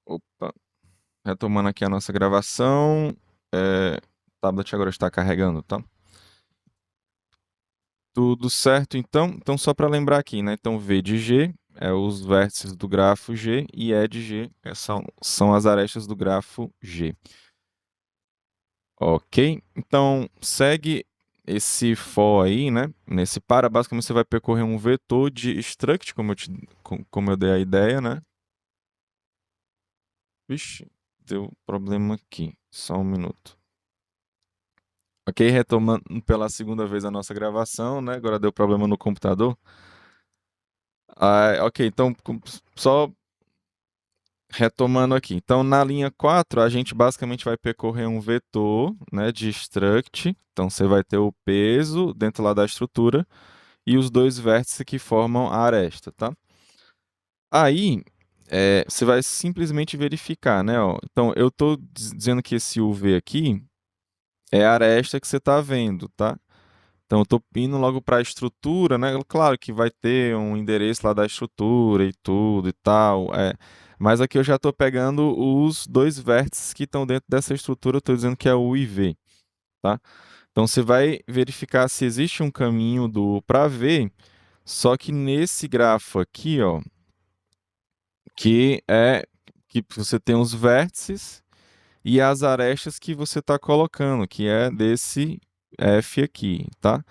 Opa, retomando aqui a nossa gravação. O tablet agora está carregando, tá? Tudo certo, então? Então, só para lembrar aqui, né? Então, V de G é os vértices do grafo G e E de G são as arestas do grafo G. Ok? Então, segue esse for aí, né? Nesse para, basicamente você vai percorrer um vetor de struct, como eu dei a ideia, né? Vixe, deu problema aqui. Só um minuto. Ok, retomando pela segunda vez a nossa gravação, né? Agora deu problema no computador. Ok, então só retomando aqui. Então, na linha 4 a gente basicamente vai percorrer um vetor, né, de struct. Então, você vai ter o peso dentro lá da estrutura e os dois vértices que formam a aresta, tá? Aí, você vai simplesmente verificar, né? Ó. Então, eu estou dizendo que esse UV aqui é a aresta que você está vendo, tá? Então, eu estou indo logo para a estrutura, né? Claro que vai ter um endereço lá da estrutura e tudo e tal, mas aqui eu já estou pegando os dois vértices que estão dentro dessa estrutura, eu estou dizendo que é o IV, tá? Então, você vai verificar se existe um caminho do para V, só que nesse grafo aqui, ó, que é que você tem os vértices e as arestas que você está colocando, que é desse F aqui, tá?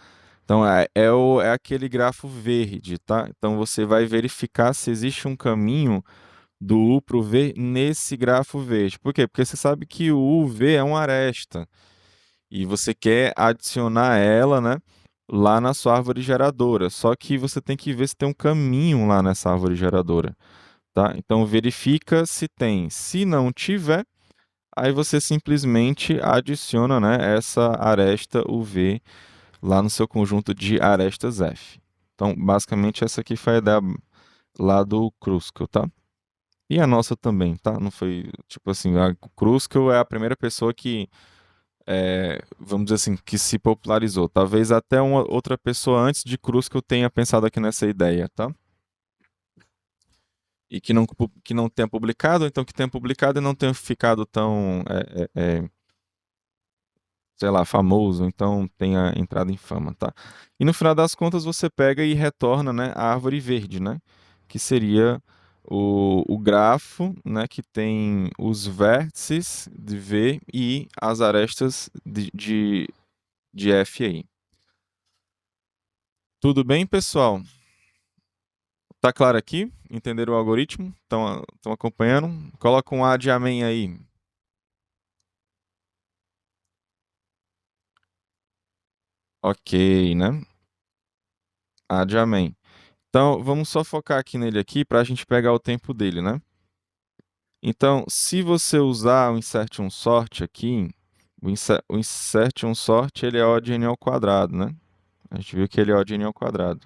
Então, é aquele grafo verde, tá? Então, você vai verificar se existe um caminho do U para o V nesse grafo verde. Por quê? Porque você sabe que o UV é uma aresta e você quer adicionar ela, né, lá na sua árvore geradora. Só que você tem que ver se tem um caminho lá nessa árvore geradora, tá? Então, verifica se tem. Se não tiver, aí você simplesmente adiciona, né, essa aresta UV lá no seu conjunto de arestas F. Então, basicamente, essa aqui foi a ideia lá do Kruskal, tá? E a nossa também, tá? Não foi, tipo assim, a Kruskal é a primeira pessoa que, vamos dizer assim, que se popularizou. Talvez até uma outra pessoa antes de Kruskal tenha pensado aqui nessa ideia, tá? E que não tenha publicado, ou então que tenha publicado e não tenha ficado tão, sei lá, famoso, então tenha entrado em fama, tá? E no final das contas você pega e retorna, né, a árvore verde, né? Que seria o grafo, né, que tem os vértices de V e as arestas de F aí. Tudo bem, pessoal? Tá claro aqui? Entenderam o algoritmo? Estão acompanhando? Coloca um A de amém aí. Ok, né? A de amém. Então, vamos só focar aqui nele aqui para a gente pegar o tempo dele, né? Então, se você usar o insert um sort aqui, o insert um sort ele é O de n ao quadrado, né? A gente viu que ele é O de n ao quadrado.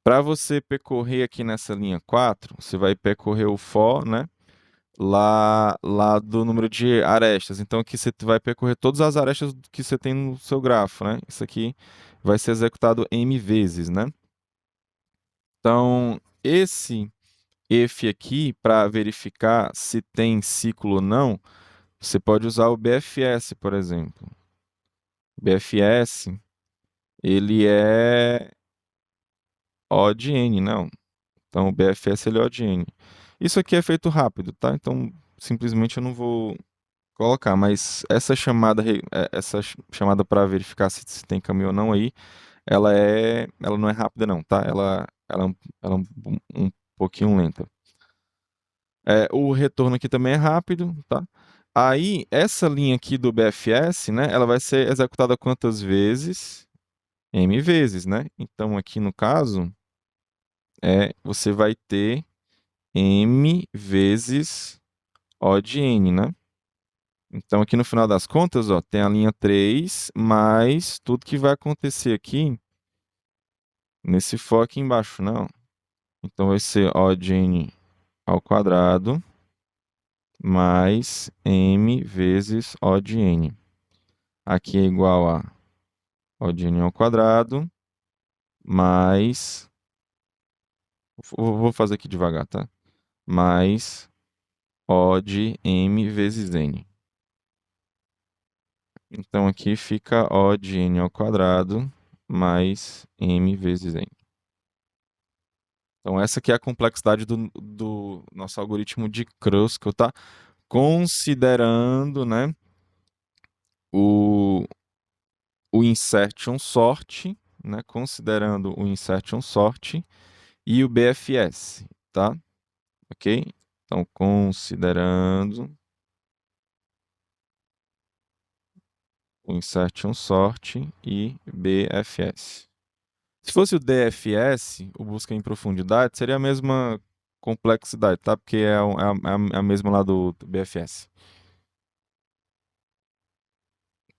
Para você percorrer aqui nessa linha 4, você vai percorrer o for, né? Lá do número de arestas. Então, aqui você vai percorrer todas as arestas que você tem no seu grafo, né? Isso aqui vai ser executado m vezes, né? Então, esse if aqui, para verificar se tem ciclo ou não, você pode usar o BFS, por exemplo. O BFS, ele é O de N, não. Então, o BFS ele é O de N. Isso aqui é feito rápido, tá? Então, simplesmente eu não vou colocar, mas essa chamada para verificar se tem caminho ou não aí, ela não é rápida não, tá? Ela é um pouquinho lenta. O retorno aqui também é rápido, tá? Aí, essa linha aqui do BFS, né, ela vai ser executada quantas vezes? M vezes, né? Então, aqui no caso, você vai ter M vezes O de N, né? Então, aqui no final das contas, ó, tem a linha 3 mais tudo que vai acontecer aqui nesse for aqui embaixo, não? Então, vai ser O de N ao quadrado mais M vezes O de N. Aqui é igual a O de N ao quadrado mais... Vou fazer aqui devagar, tá? mais O de M vezes N. Então aqui fica O de N ao quadrado mais M vezes N. Então essa aqui é a complexidade do nosso algoritmo de Kruskal, tá? Considerando, né, o, o insertion sort, né, considerando o insertion sort e o BFS, tá? Ok? Então, considerando o insertion sort e BFS. Se fosse o DFS, o busca em profundidade, seria a mesma complexidade, tá? Porque é a mesma lá do BFS.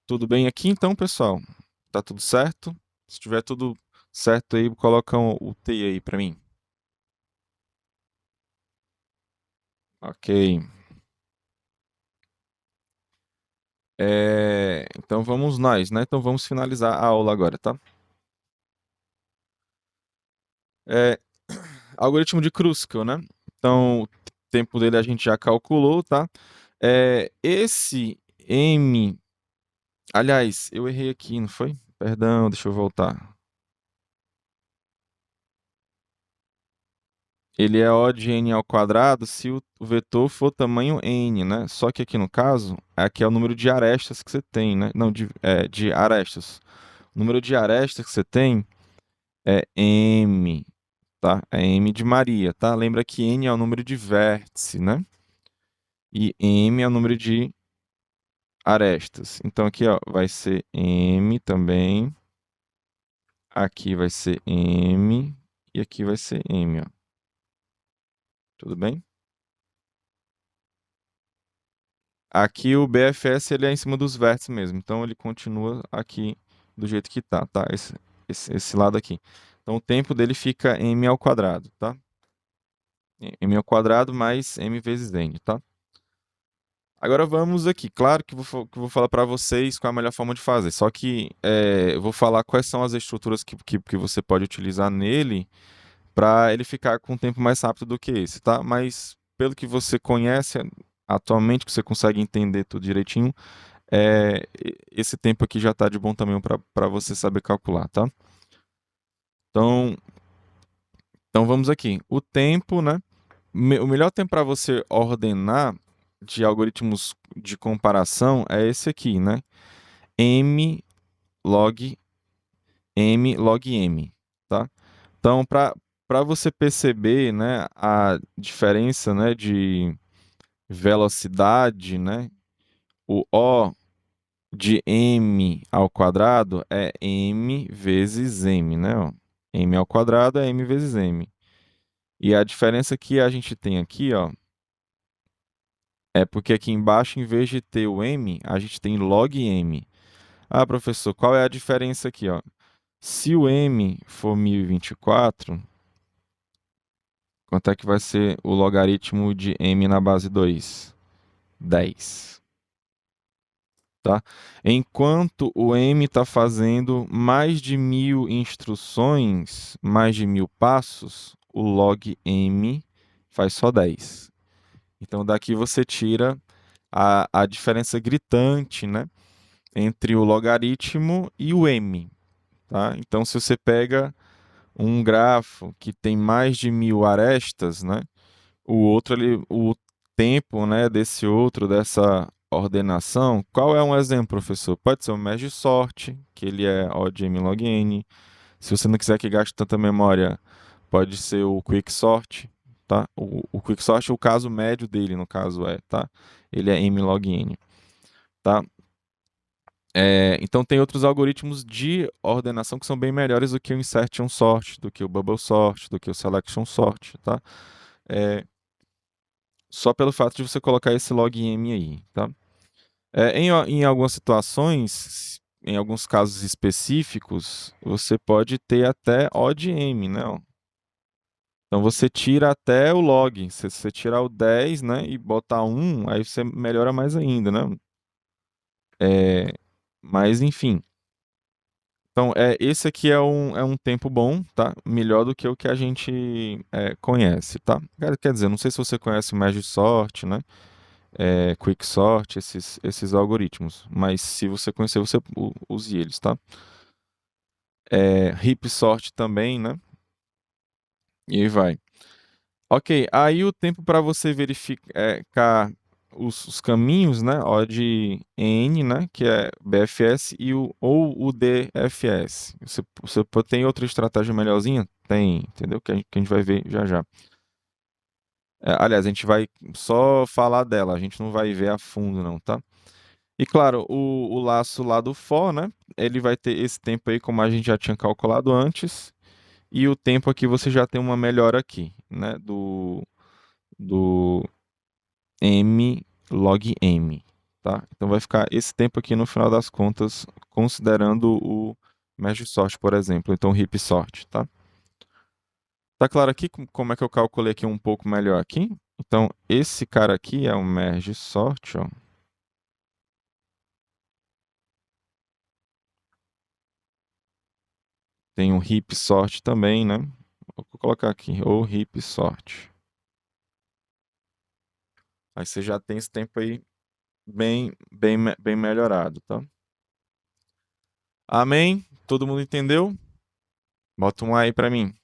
Tudo bem aqui então, pessoal? Tá tudo certo? Se tiver tudo certo aí, coloca o T aí pra mim. Ok. Então vamos nós, né? Então vamos finalizar a aula agora, tá? É, algoritmo de Kruskal, né? Então, o tempo dele a gente já calculou, tá? Esse M. Aliás, eu errei aqui, não foi? Perdão, deixa eu voltar. Ele é O de N ao quadrado se o vetor for tamanho N, né? Só que aqui no caso, aqui é o número de arestas que você tem, né? Não, de arestas. O número de arestas que você tem é M, tá? É M de Maria, tá? Lembra que N é o número de vértice, né? E M é o número de arestas. Então aqui, ó, vai ser M também. Aqui vai ser M e aqui vai ser M, ó. Tudo bem? Aqui o BFS ele é em cima dos vértices mesmo, então ele continua aqui do jeito que tá? Esse lado aqui. Então o tempo dele fica m ao quadrado, tá? M ao quadrado mais m vezes n, tá? Agora vamos aqui. Claro que eu vou falar para vocês qual é a melhor forma de fazer. Só que eu vou falar quais são as estruturas que você pode utilizar nele para ele ficar com um tempo mais rápido do que esse, tá? Mas pelo que você conhece atualmente, que você consegue entender tudo direitinho, esse tempo aqui já está de bom tamanho para você saber calcular, tá? Então, então vamos aqui. O tempo, né? O melhor tempo para você ordenar de algoritmos de comparação é esse aqui, né? M log M, tá? Então, para você perceber, né, a diferença, né, de velocidade, né? O O de m ao quadrado é m vezes m, né? Ó? M ao quadrado é m vezes m. E a diferença que a gente tem aqui, ó, é porque aqui embaixo, em vez de ter o m, a gente tem log m. Ah, professor, qual é a diferença aqui, ó? Se o m for 1024, quanto é que vai ser o logaritmo de m na base 2? 10. Tá? Enquanto o M está fazendo mais de 1000 instruções, mais de 1000 passos, o log M faz só 10. Então daqui você tira a diferença gritante, né, entre o logaritmo e o M. Tá? Então se você pega um grafo que tem mais de 1000 arestas, né, o tempo, né, desse outro, dessa ordenação, qual é um exemplo, professor? Pode ser o merge sort, que ele é O de m log n. Se você não quiser que gaste tanta memória, pode ser o quick sort, tá? O quick sort, o caso médio dele, no caso tá? Ele é m log n, tá? Então tem outros algoritmos de ordenação que são bem melhores do que o insertion sort, do que o bubble sort, do que o selection sort, tá? É, só pelo fato de você colocar esse log m aí, tá? Em algumas situações, em alguns casos específicos, você pode ter até O de m, né? Ó. Então você tira até o log. Se você tirar o 10, né, e botar 1, aí você melhora mais ainda, né? Mas enfim, Então, esse aqui é um tempo bom, tá? Melhor do que o que a gente conhece, tá? Quer dizer, não sei se você conhece Merge Sort, né? Quick Sort, esses algoritmos. Mas se você conhecer, você use eles, tá? Heap Sort também, né? E aí vai. Ok, aí o tempo para você verificar os caminhos, né? O de N, né? Que é BFS ou o DFS. Tem outra estratégia melhorzinha? Tem, entendeu? Que a gente vai ver já já. Aliás, a gente vai só falar dela, a gente não vai ver a fundo, não, tá? E claro, o laço lá do for, né? Ele vai ter esse tempo aí, como a gente já tinha calculado antes. E o tempo aqui você já tem uma melhora aqui, né? Do M log M, tá? Então vai ficar esse tempo aqui no final das contas, considerando o merge sort, por exemplo, então heap sort, tá? Tá claro aqui como é que eu calculei aqui um pouco melhor aqui? Então esse cara aqui é o merge sort, ó. Tem um heap sort também, né? Vou colocar aqui, ou heap sort. Aí você já tem esse tempo aí bem melhorado, tá? Amém? Todo mundo entendeu? Bota um aí pra mim.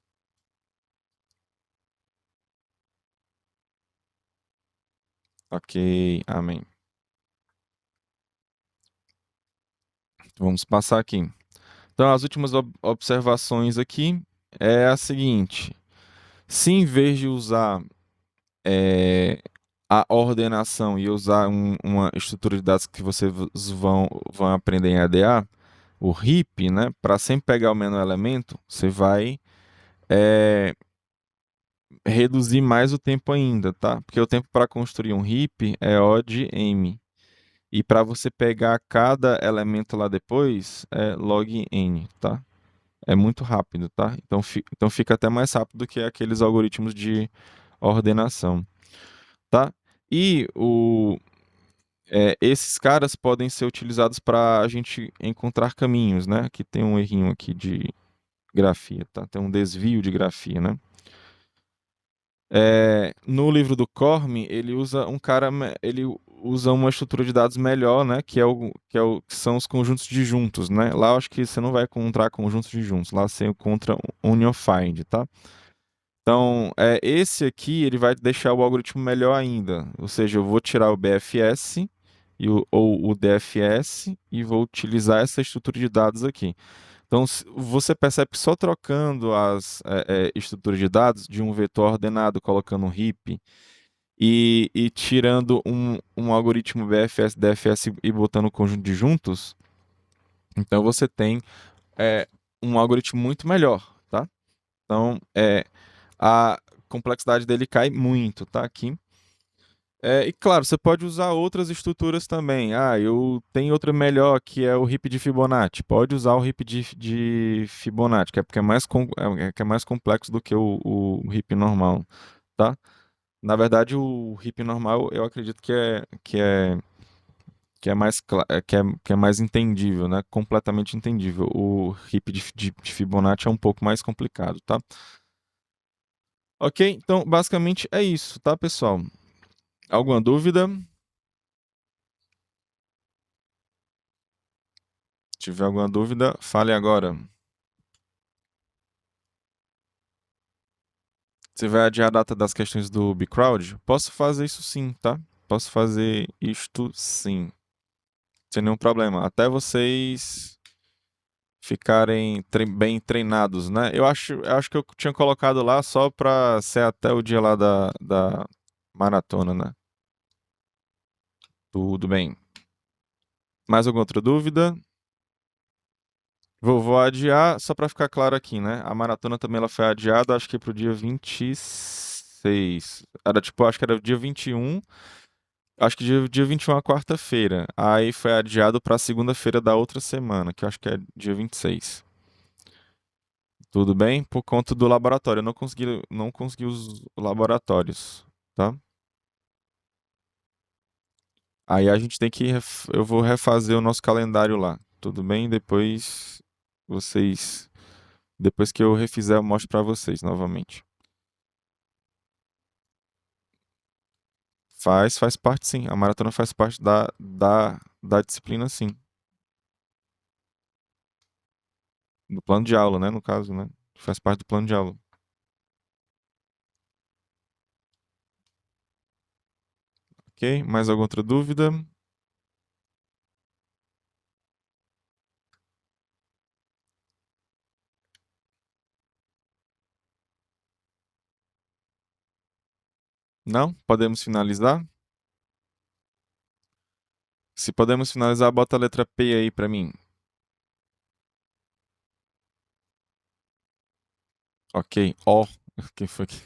Ok, amém. Vamos passar aqui. Então, as últimas observações aqui é a seguinte: se em vez de usar é, a ordenação e usar uma estrutura de dados que vocês vão aprender em ADA, o heap, né, para sempre pegar o menor elemento, você vai é, reduzir mais o tempo ainda, tá? Porque o tempo para construir um heap é O de M. E para você pegar cada elemento lá depois é log n, tá? É muito rápido, tá? Então fica até mais rápido do que aqueles algoritmos de ordenação, tá? E esses caras podem ser utilizados para a gente encontrar caminhos, né? Aqui tem um errinho aqui de grafia, tá? Tem um desvio de grafia, né? No livro do Corme, ele usa uma estrutura de dados melhor, né? Que são os conjuntos de juntos, né? Lá eu acho que você não vai encontrar conjuntos de juntos, lá você encontra union find, tá? Então, esse aqui ele vai deixar o algoritmo melhor ainda. Ou seja, eu vou tirar o BFS ou o DFS e vou utilizar essa estrutura de dados aqui. Então, você percebe que só trocando as estruturas de dados de um vetor ordenado, colocando um heap e tirando um algoritmo BFS, DFS e botando o conjunto de juntos, então você tem um algoritmo muito melhor, tá? Então, a complexidade dele cai muito, tá? Aqui. E claro, você pode usar outras estruturas também. Eu tenho outra melhor que é o heap de Fibonacci. Pode usar o heap de Fibonacci, que é porque que é mais complexo do que o heap normal, tá? Na verdade, o heap normal eu acredito que é que é mais entendível, né? Completamente entendível. O heap de Fibonacci é um pouco mais complicado, tá? Ok, então basicamente é isso, tá, pessoal? Alguma dúvida? Se tiver alguma dúvida, fale agora. Você vai adiar a data das questões do Bcrowd? Posso fazer isso sim, tá? Posso fazer isto sim, sem nenhum problema. Até vocês ficarem bem treinados, né? Eu acho que eu tinha colocado lá só pra ser até o dia lá da maratona, né? Tudo bem. Mais alguma outra dúvida? Vou adiar, só pra ficar claro aqui, né? A maratona também ela foi adiada, acho que pro dia 26. Era tipo, acho que era o dia 21. Acho que dia 21 é uma quarta-feira. Aí foi adiado pra segunda-feira da outra semana, que eu acho que é dia 26. Tudo bem? Por conta do laboratório. Eu não consegui os laboratórios, tá? Aí a gente tem que. Eu vou refazer o nosso calendário lá. Tudo bem? Depois Vocês, depois que eu refizer, eu mostro para vocês novamente. Faz parte sim. A maratona faz parte da disciplina, sim. Do plano de aula, né? No caso, né? Faz parte do plano de aula. Ok? Mais alguma outra dúvida? Não? Podemos finalizar? Se podemos finalizar, bota a letra P aí pra mim. Ok. Ó. Quem foi que...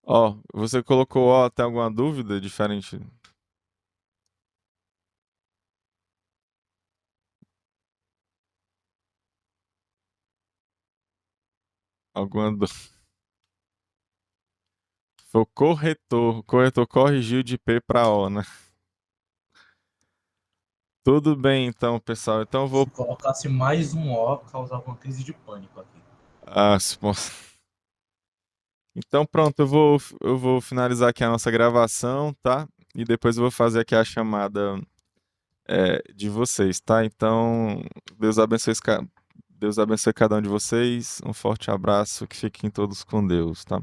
Ó, você colocou ó, tem alguma dúvida diferente? Alguma dúvida? Foi o corretor. O corretor corrigiu de P para O, né? Tudo bem, então, pessoal. Então eu Se vou. colocasse mais um O, causava uma crise de pânico aqui. Ah, então pronto, eu vou finalizar aqui a nossa gravação, tá? E depois eu vou fazer aqui a chamada de vocês, tá? Então, Deus abençoe, Deus abençoe cada um de vocês. Um forte abraço, que fiquem todos com Deus, tá?